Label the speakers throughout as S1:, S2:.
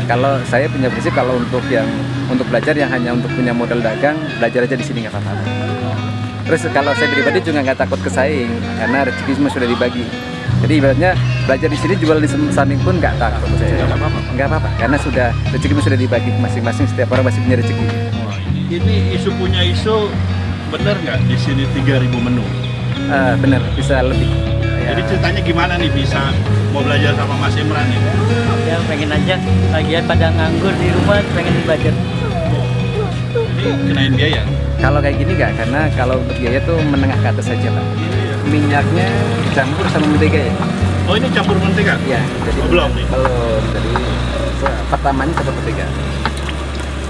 S1: Kalau saya punya prinsip kalau untuk belajar yang hanya untuk punya modal dagang, belajar aja di sini nggak apa-apa. Terus kalau saya pribadi juga nggak takut kesaing karena rezeki semua sudah dibagi. Jadi ibaratnya belajar di sini jual di samping pun nggak takut saya. Nggak apa-apa karena sudah rezeki sudah dibagi masing-masing, setiap orang masih punya rezeki.
S2: Ini isu punya isu, benar nggak di sini 3.000 menu?
S1: Bener, bisa lebih.
S2: Jadi ceritanya gimana nih bisa mau belajar sama Mas Imran nih?
S3: Ya pengen aja, lagian pada nganggur di rumah pengen belajar.
S2: Ini kenain biaya?
S1: Kalau kayak gini nggak, karena kalau untuk biaya tuh menengah ke atas saja Pak. Minyaknya dicampur sama mentega ya?
S2: Oh ini campur mentega?
S1: Iya. Jadi
S2: belum nih?
S1: Belum. Jadi pertamanya campur mentega.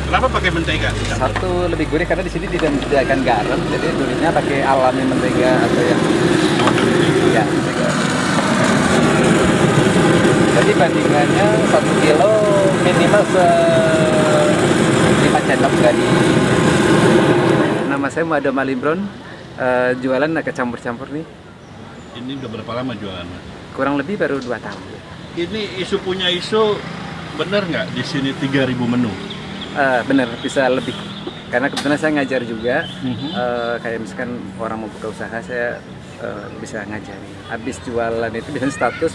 S2: Kenapa pakai mentega?
S1: Satu lebih gurih karena di sini tidak menyediakan garam, jadi gurihnya pakai alami mentega atau yang ya mentega. Jadi bandingannya 1 kilo minimal 5 sendok dari. Nama saya Muhammad Malimbron, jualan agak campur-campur nih.
S2: Ini udah berapa lama jualan?
S1: Kurang lebih baru 2 tahun.
S2: Ini isu punya isu, bener nggak di sini 3.000 menu?
S1: Bener, bisa lebih. Karena kebetulan saya ngajar juga, kayak misalkan orang mau buka usaha, saya bisa ngajari. Habis jualan itu biasanya status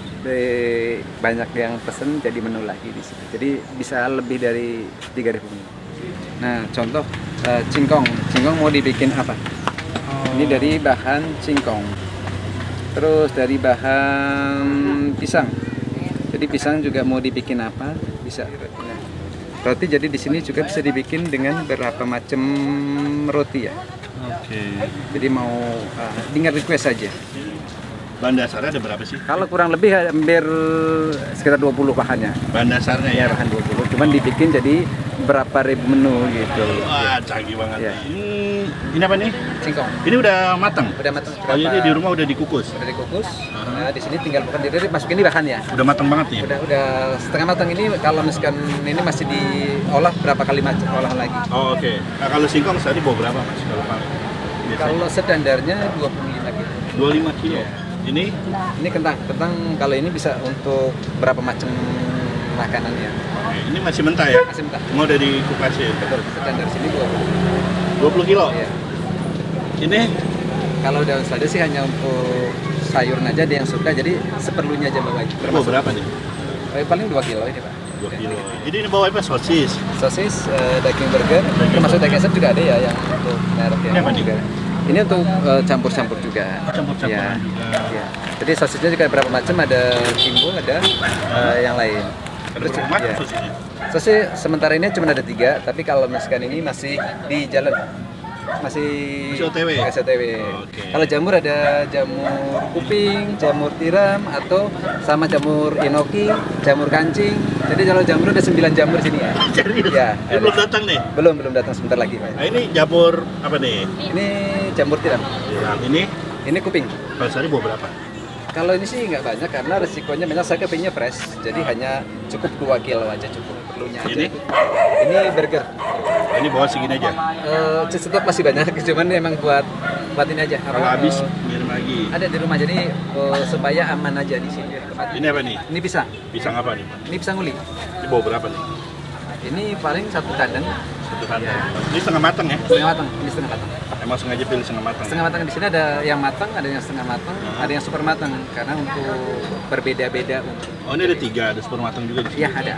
S1: banyak yang pesen jadi menu lagi di sini. Jadi bisa lebih dari 3.000 menu. Nah, contoh cingkong. Cingkong mau dibikin apa? Ini dari bahan cingkong. Terus dari bahan pisang. Jadi pisang juga mau dibikin apa? Bisa. Roti jadi di sini juga bisa dibikin dengan berapa macam roti ya.
S2: Oke.
S1: Jadi mau tinggal request saja.
S2: Bahan dasarnya ada berapa sih?
S1: Kalau kurang lebih hampir sekitar 20 bahannya.
S2: Bahan dasarnya
S1: Ya, bahan 20. Cuman dibikin jadi berapa ribu menu gitu.
S2: Wah, canggih banget.
S1: Ya.
S2: Ini apa nih?
S1: Cingkong.
S2: Ini udah matang?
S1: Udah matang
S2: Oh, jadi di rumah udah dikukus?
S1: Udah dikukus. Nah, di sini tinggal bukan diri masukin di bahan ya.
S2: Udah matang banget nih?
S1: Udah setengah matang ini. Kalau misalkan ini masih diolah berapa kali olahan lagi.
S2: Oh, oke. Nah, kalau singkong tadi bawa berapa Mas? Kalau paling?
S1: Kalau standarnya 25 kilo.
S2: 25 kilo.
S1: Ya.
S2: Ini
S1: Kentang. Kentang kalau ini bisa untuk berapa macam makanan ya.
S2: oke, ini masih mentah ya?
S1: Masih mentah.
S2: Mau udah dikupasin?
S1: Betul. Standar sini 20.
S2: 20 kilo?
S1: Iya.
S2: Ini
S1: Kalau daun selada sih hanya untuk sayur aja ada yang suka, jadi seperlunya aja bawa aja.
S2: bawa berapa nih?
S1: Paling 2 kilo ini Pak.
S2: 2 kilo. Jadi ini bawa apa? Sosis?
S1: Sosis, daging burger, termasuk daging sapi juga ada ya yang untuk merek yang
S2: Ini apa nih?
S1: juga. Ini untuk campur-campur juga.
S2: Campur-campuran
S1: Ya,
S2: juga.
S1: ya. Jadi sosisnya juga berapa macam, ada timbul, ada yang lain.
S2: Ada berapa macam
S1: ya.
S2: sosisnya?
S1: Sosis sementara ini cuma ada 3, tapi kalau misalkan ini masih di jalan, masih
S2: OTW?
S1: OTW.
S2: Oke.
S1: Kalau jamur ada jamur kuping, jamur tiram, atau sama jamur inoki, jamur kancing. Jadi kalau jamur ada 9 jamur sini ya.
S2: Serius?
S1: Ya,
S2: Ini belum datang nih?
S1: belum datang, sebentar lagi.
S2: Nah, ini jamur apa nih?
S1: Ini jamur tiram.
S2: Ini
S1: Kuping.
S2: kalau sehari bawa berapa?
S1: Kalau ini sih nggak banyak karena resikonya memang saya kepingnya fresh. Jadi hanya cukup 2 kilo aja cukup perlunya aja. Ini burger.
S2: Ini bawa segini aja.
S1: Stok masih banyak, cuman emang buat ini aja.
S2: Kalau habis kirim lagi.
S1: Ada di rumah, jadi supaya aman aja di sini.
S2: Ini apa nih?
S1: Ini pisang.
S2: Pisang apa nih?
S1: Ini pisang uli.
S2: Ini bawa berapa nih?
S1: Ini paling 1 kandang.
S2: Satu kantong.
S1: Ya.
S2: Ini setengah matang ya?
S1: Setengah matang. Ini setengah matang.
S2: Emang sengaja pilih setengah matang?
S1: Setengah matang di sini ada yang matang, ada yang setengah matang, ada yang super matang. Karena untuk berbeda-beda.
S2: Oh, ini ada 3, ada super matang juga di sini?
S1: Iya, ada.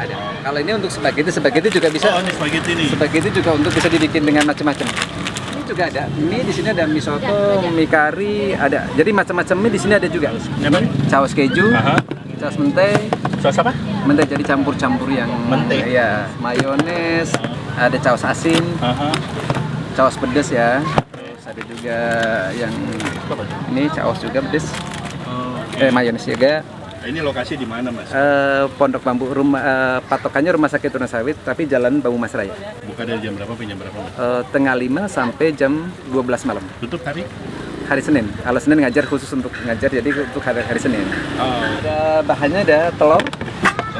S1: Kalau ini untuk spaghetti juga bisa.
S2: Oh, ini spaghetti nih?
S1: Spaghetti juga untuk bisa dibikin dengan macam-macam. Ini juga ada. Mie di sini ada mie soto, mie kari, ada. Jadi macam-macam mie di sini ada juga.
S2: Ini apa nih?
S1: Saus keju,
S2: Aha.
S1: saus menteh,
S2: Saus apa?
S1: menteh jadi campur-campur yang
S2: Menteh?
S1: ya, mayones, ada saus asin,
S2: Aha.
S1: saus pedas ya. Terus ada juga yang ini saus juga pedas.
S2: Oh,
S1: Mayones juga.
S2: ini lokasi di mana, Mas?
S1: Pondok Bambu, patokannya Rumah Sakit Tuna Sawit, tapi Jalan Bambu Mas Raya.
S2: Buka dari jam berapa sampai jam berapa, Mas?
S1: Tengah 5 sampai jam 12 malam.
S2: Tutup hari?
S1: Hari Senin. Kalau Senin ngajar khusus untuk ngajar, jadi untuk hari Senin.
S2: Oh,
S1: Ada bahannya ada telur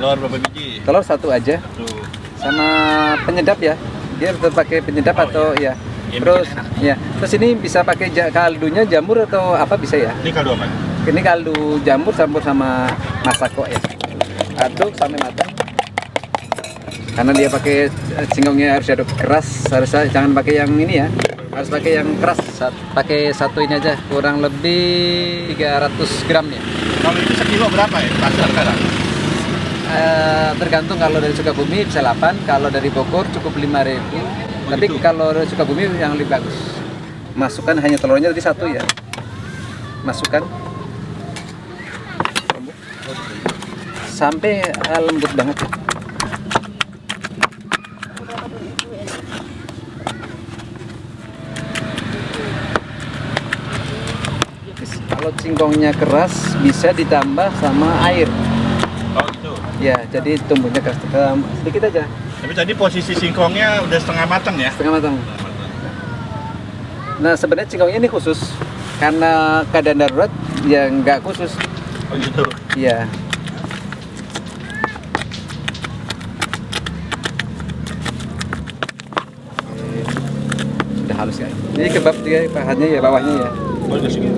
S2: berapa biji?
S1: 1 aja,
S2: Tuh.
S1: sama penyedap ya. Dia tetap pakai penyedap atau ya.
S2: Ini
S1: Terus
S2: bikin enak.
S1: ya. Terus ini bisa pakai kaldunya jamur atau apa bisa ya?
S2: Ini kaldu apa?
S1: Ini kaldu jamur campur sama masako ya. Aduk sampai matang. karena dia pakai singkongnya harus aduk keras, harusnya jangan pakai yang ini ya, harus pakai yang keras. Pakai satu ini aja, kurang lebih 300 gram ya.
S2: Kalau itu sekilo berapa ya pasar sekarang?
S1: Tergantung, kalau dari Sukabumi bisa 8, kalau dari Bogor cukup 5.000. Tapi
S2: gitu.
S1: kalau dari Sukabumi yang lebih bagus. Masukkan hanya telurnya tadi satu ya. Masukkan sampai lembut banget ya. Kalau singkongnya keras bisa ditambah sama air.
S2: Oh gitu.
S1: Ya, jadi tumbuhnya keras. Sedikit aja,
S2: Tapi tadi posisi singkongnya udah setengah matang ya?
S1: setengah matang. Nah, sebenarnya singkongnya ini khusus karena keadaan darurat ya nggak khusus.
S2: Oh gitu.
S1: Iya. Sudah halus ya. Ini kebab dia pahatnya ya, bawahnya ya.
S2: Oh udah segitu.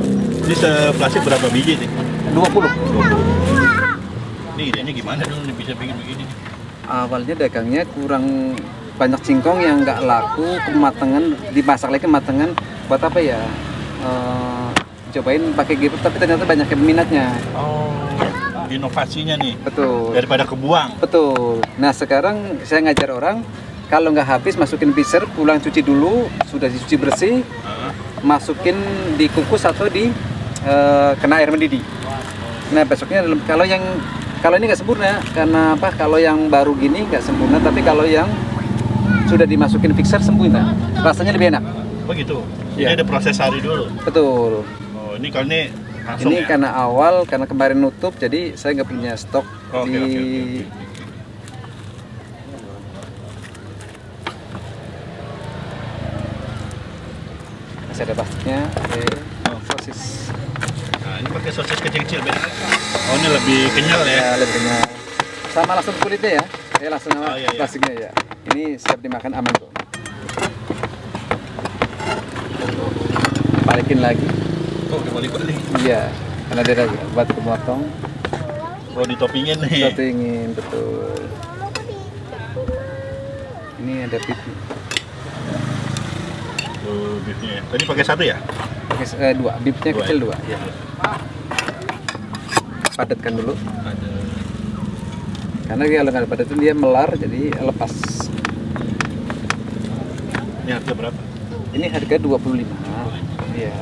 S2: Ini seplastik berapa biji nih?
S1: 20.
S2: Ini idenya gimana dong nih bisa bikin begini?
S1: Awalnya dagangnya kurang banyak singkong yang nggak laku, kematangan, dimasak lagi kematangan buat apa ya? Cobain pakai gitu, tapi ternyata banyak yang minatnya.
S2: Oh, inovasinya nih.
S1: Betul.
S2: Daripada kebuang.
S1: Betul. Nah, sekarang saya ngajar orang, kalau nggak habis masukin freezer, pulang cuci dulu, sudah dicuci bersih, masukin dikukus atau kena air mendidih. Nah, besoknya kalau ini nggak sempurna, karena apa? Kalau yang baru gini nggak sempurna, tapi kalau yang sudah dimasukin freezer sempurna, rasanya lebih enak.
S2: Oh gitu.
S1: Iya.
S2: Ini ada proses hari dulu.
S1: Betul.
S2: Oh, ini kalau ini langsung
S1: Ini
S2: ya?
S1: karena awal, karena kemarin nutup, jadi saya nggak punya stok
S2: Oke,
S1: di.
S2: oke.
S1: Masih ada plastiknya. Oke. Sosis.
S2: Nah, ini pakai sosis kecil-kecil beda. Oh, ini lebih kenyal ya.
S1: Ya, lebih kenyal. Sama langsung kulitnya ya. Ya langsung sama
S2: Oh, iya, iya.
S1: plastiknya ya. Ini siap dimakan aman kok. Balikin lagi.
S2: Oh, dibalik-balik.
S1: Iya. Karena dia ada buat kemotong.
S2: Oh, ditopingin nih.
S1: Satu ingin betul. Ini ada beefnya.
S2: Tuh, beefnya. Tadi pakai satu ya?
S1: Pakai dua. Beefnya
S2: Dua,
S1: kecil
S2: ya?
S1: dua. Ya. Padatkan dulu.
S2: Ada.
S1: Karena kalau nggak padatin dia melar, jadi lepas.
S2: Ini harga berapa?
S1: Ini harga 25. Iya.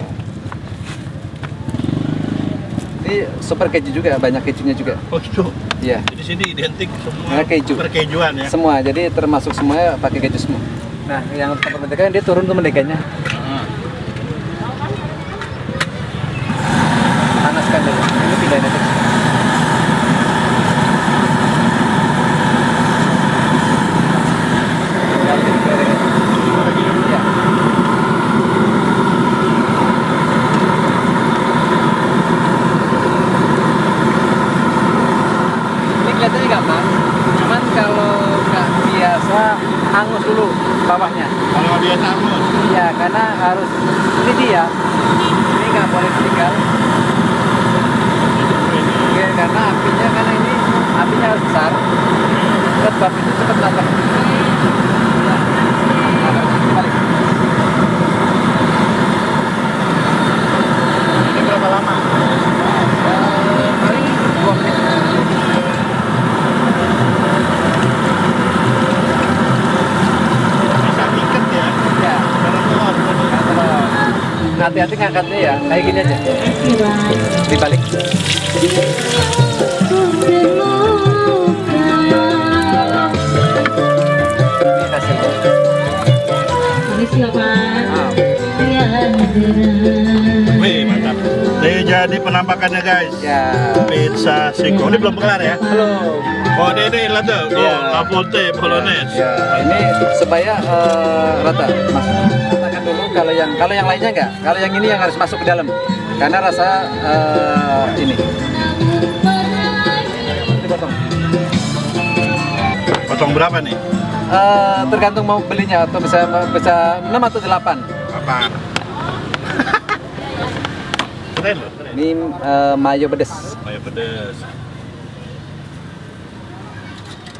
S1: Ini super keju juga, banyak kejunya juga.
S2: Oh gitu.
S1: Iya.
S2: Jadi sini identik semua
S1: Nah, keju.
S2: perkejuan ya.
S1: Semua, jadi termasuk semua pakai keju semua. Nah, yang tempat mendekat dia turun tuh mendekatnya.
S2: Ah.
S1: Panaskan dulu. Ini pindahin aja. Iya. Ini kelihatannya gampang, cuman kalau nggak biasa hangus dulu bawahnya.
S2: Kalau dia tamus.
S1: Iya, karena harus ini dia. Ini nggak boleh ditinggal. Iya, karena apinya harus besar. Sebab itu cepat matang. Balik.
S2: Ini berapa lama?
S1: Paling 2 menit.
S2: Bisa diikat ya.
S1: Ya.
S2: Karena telur.
S1: Hati-hati ngangkatnya ya, kayak gini aja. Dibalik. Ini hasilnya.
S4: Ini siapa?
S1: Ah,
S2: Wih, mantap. Ini jadi penampakannya guys.
S1: ya.
S2: Pizza singkong. Ini belum kelar ya?
S1: Belum.
S2: Oh, ini lah tuh. Oh,
S1: Iya.
S2: La Fonte Bolognese.
S1: Ya, ini supaya rata. Mas, katakan dulu kalau yang lainnya enggak. Kalau yang ini yang harus masuk ke dalam. Karena rasa ini. Dipotong.
S2: Potong berapa nih?
S1: Tergantung mau belinya atau bisa 6 atau 8.
S2: Apa? Keren loh, keren.
S1: Ini mayo pedes.
S2: Mayo pedes.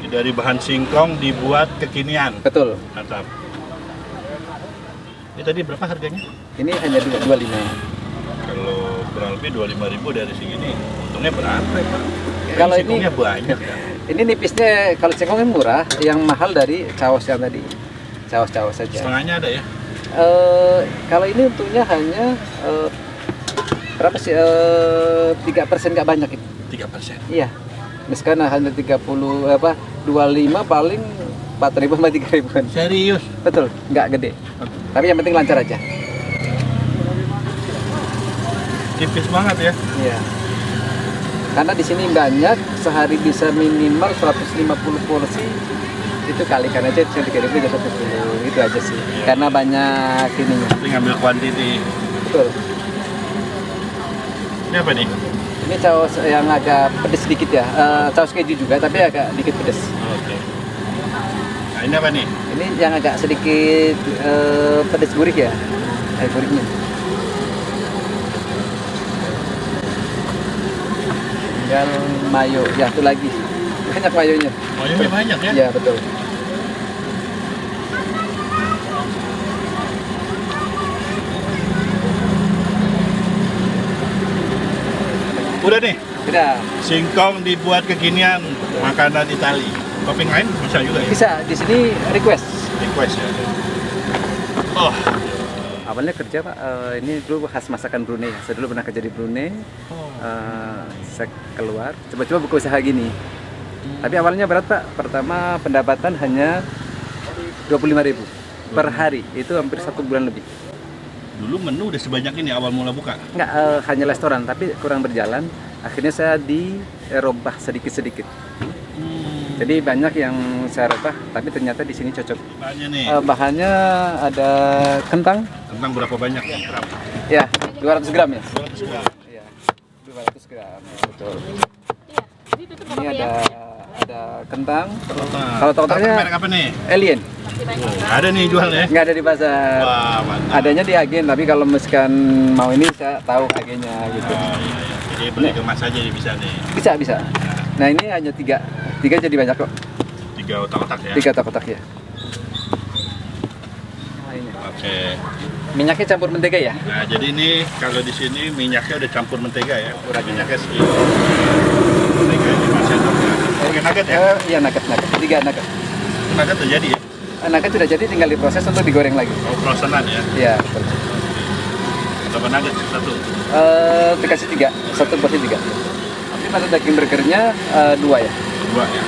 S2: Dari bahan singkong dibuat kekinian.
S1: Betul.
S2: Mantap. Ini tadi berapa harganya?
S1: Ini hanya 25.
S2: Kalau kurang lebih 25.000 dari segini, untungnya berapa ya, Pak?
S1: Kalau ini-
S2: singkongnya banyak kan?
S1: Ini nipisnya kalau singkongnya murah, yang mahal dari caos yang tadi. Caos-caos saja.
S2: Setengahnya ada ya?
S1: Kalau ini untungnya hanya berapa sih? 3% nggak banyak itu.
S2: 3%.
S1: Iya. Misalkan hanya 25 paling 4.000 sama 3.000-an.
S2: Serius?
S1: Betul, nggak gede. Tapi yang penting lancar aja.
S2: Tipis banget ya?
S1: Iya. Karena di sini banyak, sehari bisa minimal 150 porsi. Itu kalikan aja, cuma 3.000 jadi 110. Itu aja sih. Karena banyak ininya.
S2: Tapi ngambil kuantiti.
S1: Betul.
S2: Ini apa nih?
S1: Ini caos yang agak pedes sedikit ya. Caos keju juga, tapi agak dikit pedes.
S2: Oke. Nah ini apa nih?
S1: Ini yang agak sedikit pedes gurih ya. Gurihnya. Tinggal mayo, ya itu lagi. Banyak mayonya.
S2: Mayonya banyak ya?
S1: Iya, betul.
S2: Udah nih,
S1: Udah.
S2: singkong dibuat kekinian, makanan Itali. Topping lain bisa juga ya?
S1: Bisa di sini request.
S2: Request ya. Oh,
S1: Awalnya kerja Pak, ini dulu khas masakan Brunei. Saya dulu pernah kerja di Brunei. Saya keluar, coba-coba buka usaha gini. Tapi awalnya berat Pak. Pertama pendapatan hanya 25.000 per hari. Itu hampir 1 bulan lebih.
S2: dulu menu udah sebanyak ini awal mula buka.
S1: Enggak, hanya restoran, tapi kurang berjalan. Akhirnya saya dirubah sedikit-sedikit. Jadi banyak yang saya rubah, tapi ternyata di sini cocok.
S2: Bahannya nih,
S1: Bahannya ada kentang,
S2: tentang berapa banyak ya? Berapa?
S1: ya 200 gram ya.
S2: 200 gram.
S1: Iya, 200 gram, betul. Ini ada kentang. Kalau totoknya
S2: merek apa nih?
S1: Alien,
S2: Ada nih jual ya?
S1: nggak ada di pasar.
S2: Wah, mantap.
S1: Adanya di agen, tapi kalau misalkan mau ini saya tahu agennya gitu.
S2: Oh, iya, iya. Jadi beli kemas aja nih bisa nih.
S1: Bisa. Nah ini hanya tiga jadi banyak kok.
S2: 3 otak-otak ya?
S1: 3 kotak ya. Nah, ini.
S2: Oke.
S1: Minyaknya campur mentega ya?
S2: Nah, jadi ini kalau di sini minyaknya udah campur mentega ya. Minyaknya sih. Mentega ini masih ada. Oke, nugget ya?
S1: Iya nugget. 3 nugget.
S2: Nugget udah jadi ya?
S1: Nugget sudah jadi, tinggal diproses untuk digoreng lagi.
S2: Oh, frozenan ya?
S1: Iya betul.
S2: Berapa nugget? 1?
S1: Dikasih 3, 1 porsi 3. Tapi pada daging burgernya 2 ya.
S2: 2 ya?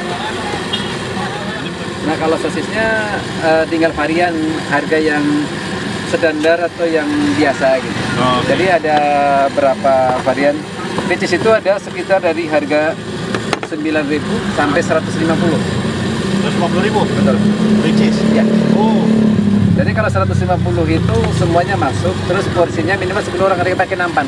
S1: Nah kalau sosisnya tinggal varian harga yang standar atau yang biasa gitu.
S2: Oh, oke.
S1: Jadi ada berapa varian. Ricis itu ada sekitar dari harga 9.000 sampai 150.
S2: 150.000?
S1: Betul.
S2: Ricis?
S1: Ya.
S2: Oh,
S1: Jadi kalau 150 itu semuanya masuk, terus porsinya minimal 10 orang, ada yang pakai nampan.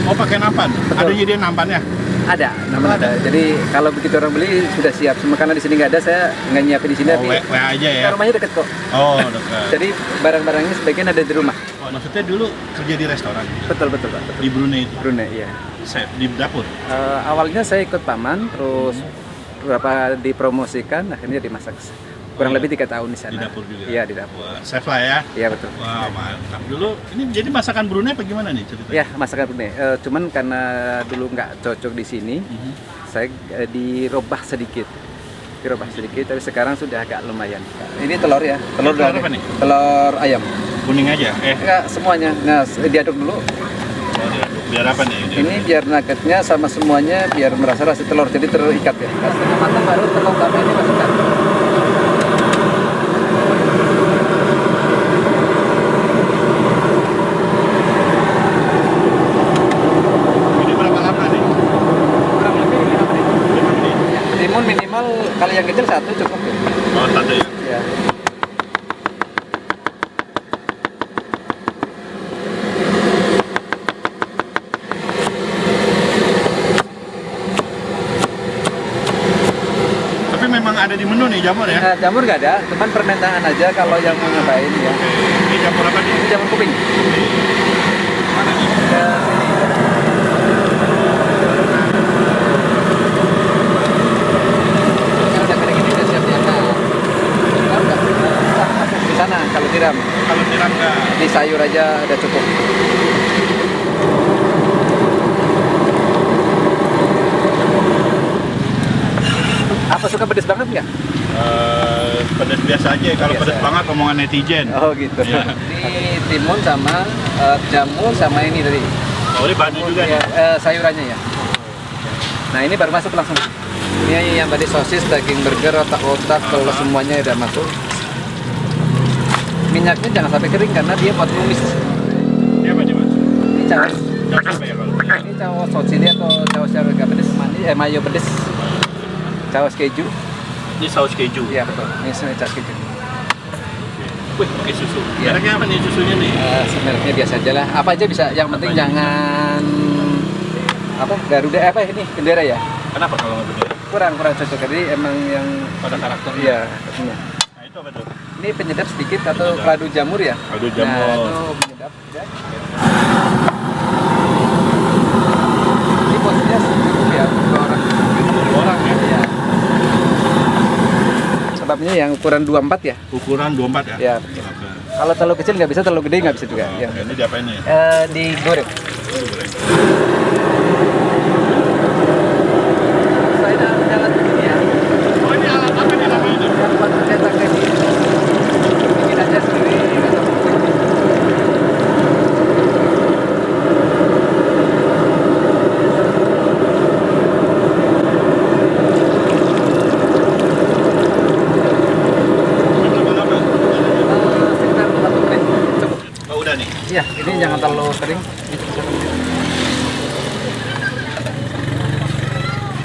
S2: oh pakai nampan?
S1: Betul.
S2: Ada jadi nampannya?
S1: Ada, nampan ada. Jadi kalau begitu orang beli sudah siap. Cuma karena di sini nggak ada, saya nggak nyiapin di sini.
S2: Oh,
S1: Tapi
S2: WA aja ya?
S1: rumahnya deket kok.
S2: Oh, dekat.
S1: Jadi barang-barangnya sebagian ada di rumah.
S2: Oh, maksudnya dulu kerja di restoran?
S1: Betul Pak. Betul.
S2: Di Brunei itu?
S1: Brunei, iya.
S2: Chef, di dapur?
S1: Awalnya saya ikut paman, terus beberapa dipromosikan, akhirnya dimasak. Kurang lebih 3 tahun di sana.
S2: Di dapur juga?
S1: Iya, di dapur.
S2: Wah, chef lah ya?
S1: Iya, betul.
S2: Wah, mantap. Dulu, ini jadi masakan Brunei apa gimana nih ceritanya?
S1: Ya, masakan Brunei. Cuman karena dulu nggak cocok di sini, saya dirubah sedikit. Tapi sekarang sudah agak lumayan. Ini telur ya.
S2: Telur
S1: dari-
S2: apa nih?
S1: Telur ayam.
S2: Kuning aja?
S1: Enggak, semuanya. Nah, diaduk dulu.
S2: Oh, diaduk. Biar apa nih?
S1: Ini biar nuggetnya sama semuanya biar merasa rasa telur, jadi terikat ya. Nah, setengah matang baru telur tambah ini masukkan.
S2: Ini berapa lama nih?
S1: Kurang lebih 5 menit.
S2: 5 menit?
S1: Timun minimal kalau yang kecil 1 cukup ya.
S2: Oh, satu ya?
S1: Ya.
S2: Tapi memang ada di menu nih jamur ya?
S1: Nah, jamur nggak ada, cuman permintaan aja kalau yang mau nyobain ya.
S2: Ini jamur apa nih?
S1: Ini jamur kuping.
S2: Mana nih?
S1: Ya, sini. Kalau udah kering ini udah siap siram.
S2: Kalau siram nggak?
S1: Di sayur aja udah cukup. Apa suka pedes banget nggak?
S2: Pedas biasa aja. Kalau
S1: Biasa.
S2: pedas banget omongan netizen.
S1: Oh gitu.
S2: Iya.
S1: Ini timun sama jamur sama ini tadi.
S2: Oh, ini banyak juga
S1: Ya,
S2: nih.
S1: sayurannya ya. Nah ini baru masuk langsung. Ini yang tadi sosis, daging burger, otak-otak, kalau semuanya udah masuk. Minyaknya jangan sampai kering karena dia buat tumis.
S2: Ini apa nih mas?
S1: Ini caos.
S2: Saus apa ya kalau?
S1: Ini caos sochili atau caos yang agak pedes. Mayo pedes. Caos keju.
S2: Ini saus keju.
S1: Iya betul. Ini sebenarnya caos keju.
S2: Wih, pakai susu.
S1: Iya.
S2: Mereknya apa nih susunya nih?
S1: Sebenarnya biasa aja lah. Apa aja bisa. Yang penting
S2: Apa aja
S1: jangan apa Garuda apa ini bendera ya.
S2: Kenapa kalau nggak bendera?
S1: Kurang cocok. Jadi emang yang
S2: Pada karakternya.
S1: iya katanya.
S2: Nah itu apa tuh?
S1: Ini penyedap sedikit atau
S2: Penyedap.
S1: kaldu jamur ya?
S2: Kaldu jamur.
S1: Nah, itu penyedap. Ya. Ini porsinya cukup ya untuk orang.
S2: Orang ya?
S1: Ya. Sebabnya yang ukuran 24 ya?
S2: Ukuran 24 ya?
S1: Ya.
S2: Oke.
S1: Kalau terlalu kecil nggak bisa, terlalu gede nggak bisa juga. Ya.
S2: Ini diapain nih?
S1: Digoreng.
S2: Goreng.
S1: Saya ada alat begini ya.
S2: Oh ini alat apa nih namanya ini?
S1: Yang buat cetak kayak gini. Bikin aja sendiri.
S2: Berapa lama?
S1: Sekitar 1 menit. Cukup.
S2: Oh udah nih.
S1: Iya, ini jangan terlalu kering.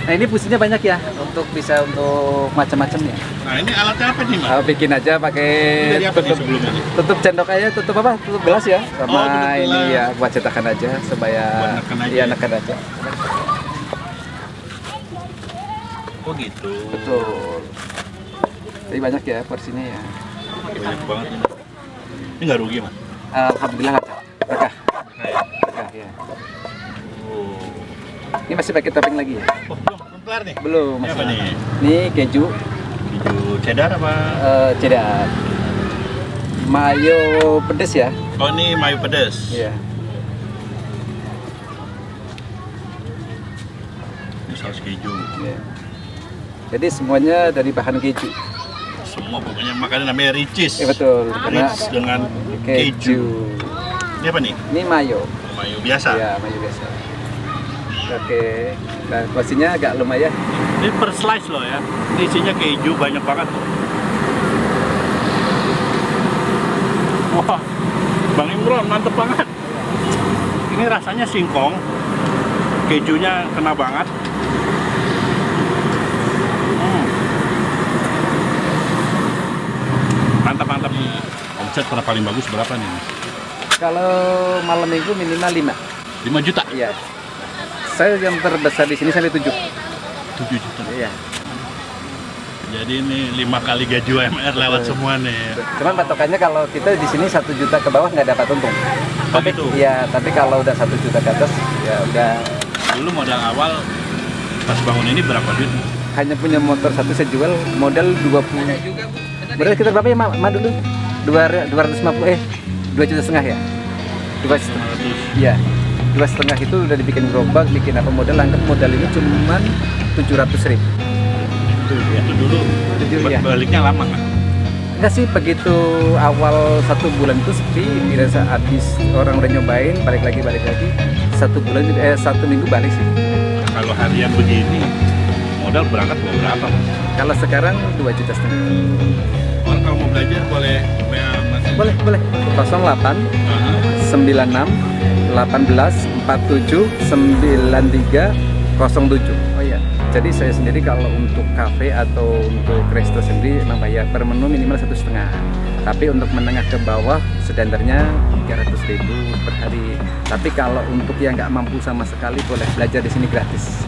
S1: Nah ini fungsinya banyak ya, untuk bisa untuk macam-macam ya.
S2: Nah ini alatnya apa nih mas?
S1: Bikin aja pakai
S2: Ini dari apa nih
S1: tutup,
S2: sebelumnya nih?
S1: tutup sendok aja, tutup apa? Tutup gelas ya. Sama
S2: Oh, tutup
S1: ini
S2: gelas.
S1: ya buat cetakan aja supaya
S2: Buat neken aja
S1: iya
S2: ya?
S1: neken aja.
S2: Oh gitu.
S1: Betul. Jadi banyak ya porsinya ya.
S2: Banyak banget ini. Ini nggak rugi mas?
S1: Alhamdulillah nggak berkah.
S2: Kayak.
S1: Berkah ya.
S2: Oh.
S1: Ini masih pakai topping lagi ya?
S2: Oh belum kelar nih?
S1: Belum.
S2: Ini
S1: masih.
S2: apa nih?
S1: Ini keju,
S2: Keju cheddar apa?
S1: cheddar, mayo pedes ya.
S2: Oh ini mayo pedas.
S1: Iya.
S2: Ini saus keju.
S1: Iya. Jadi semuanya dari bahan keju.
S2: Semua pokoknya makanya namanya ricis.
S1: Iya betul. Karena
S2: Rich dengan keju.
S1: keju.
S2: Ini apa nih?
S1: Ini mayo.
S2: Mayo biasa.
S1: Iya, mayo biasa. Oke. Nah, porsinya agak lumayan.
S2: Ini per slice loh ya. Ini isinya keju banyak banget. Wah, Bang Imron mantep banget. Ini rasanya singkong. Kejunya kena banget. Mantap-mantap. Omset per paling bagus berapa nih? Mas?
S1: Kalau malam minggu minimal 5.
S2: 5 juta?
S1: Iya. Saya yang terbesar di sini sampai 7.
S2: 7 juta.
S1: Iya.
S2: Jadi ini 5 kali gaji UMR lewat semua nih.
S1: Cuman patokannya kalau kita di sini 1 juta ke bawah nggak dapat untung.
S2: Oh gitu?
S1: Iya, tapi kalau udah 1 juta ke atas ya udah.
S2: Dulu modal awal pas bangun ini berapa duit?
S1: Hanya punya motor satu saya jual modal 20. Berarti sekitar berapa ya, Ma dulu? 250 2,5 juta ya? 2,5. Iya. 2,5 itu udah dibikin gerobak, bikin apa modal, anggap modal ini cuman 700.000.
S2: Itu dulu
S1: Iya.
S2: baliknya lama kan?
S1: Enggak sih, begitu awal 1 bulan itu sepi, dirasa habis orang udah nyobain, balik lagi 1 bulan juga 1 minggu balik sih.
S2: Nah, kalau harian begini modal berangkat berapa?
S1: Kalau sekarang 2,5 juta.
S2: Orang kalau mau belajar boleh WA Mas?
S1: Boleh 08 96 18 47 93 07. Oh iya. Jadi saya sendiri kalau untuk kafe atau untuk resto sendiri memang bayar per menu minimal 1,5. Tapi untuk menengah ke bawah standarnya 300.000 per hari. Tapi kalau untuk yang nggak mampu sama sekali boleh belajar di sini gratis.